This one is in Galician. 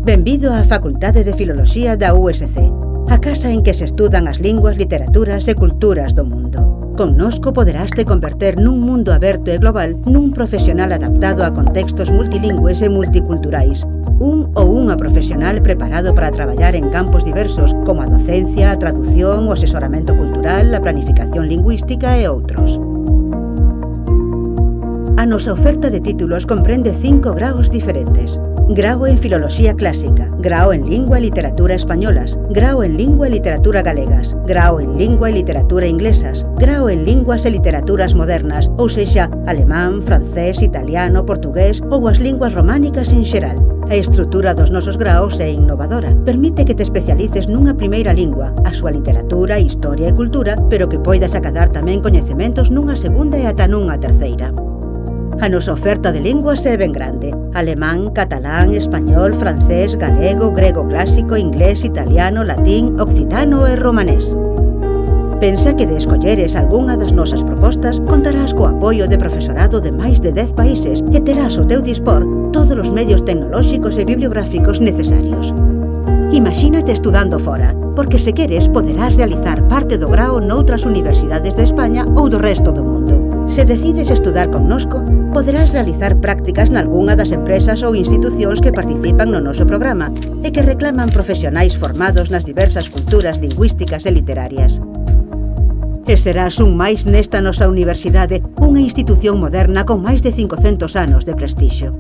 Benvido á Facultade de Filoloxía da USC, a casa en que se estudan as linguas, literaturas e culturas do mundo. Connosco poderás te converter nun mundo aberto e global nun profesional adaptado a contextos multilingües e multiculturais. Un ou unha profesional preparado para traballar en campos diversos como a docencia, a traducción, o asesoramento cultural, a planificación lingüística e outros. A nosa oferta de títulos comprende 5 graos diferentes. Grao en Filoloxía Clásica, Grao en Lingua e Literatura Españolas, Grao en Lingua e Literatura Galegas, Grao en Lingua e Literatura Inglesas, Grao en Linguas e Literaturas Modernas, ou sexa, alemán, francés, italiano, portugués ou as linguas románicas en xeral. A estrutura dos nosos graos é innovadora. Permite que te especialices nunha primeira lingua, a súa literatura, historia e cultura, pero que poidas acadar tamén coñecementos nunha segunda e ata nunha terceira. A nosa oferta de linguas é ben grande. Alemán, catalán, español, francés, galego, grego clásico, inglés, italiano, latín, occitano e romanés. Pensa que de escolleres algunha das nosas propostas contarás co apoio de profesorado de máis de 10 países e terás ao teu dispor todos os medios tecnolóxicos e bibliográficos necesarios. Imagínate estudando fora, porque se queres poderás realizar parte do grao noutras universidades de España ou do resto do mundo. Se decides estudar connosco, poderás realizar prácticas nalgunha das empresas ou institucións que participan no noso programa e que reclaman profesionais formados nas diversas culturas lingüísticas e literarias. E serás un máis nesta nosa universidade, unha institución moderna con máis de 500 anos de prestixio.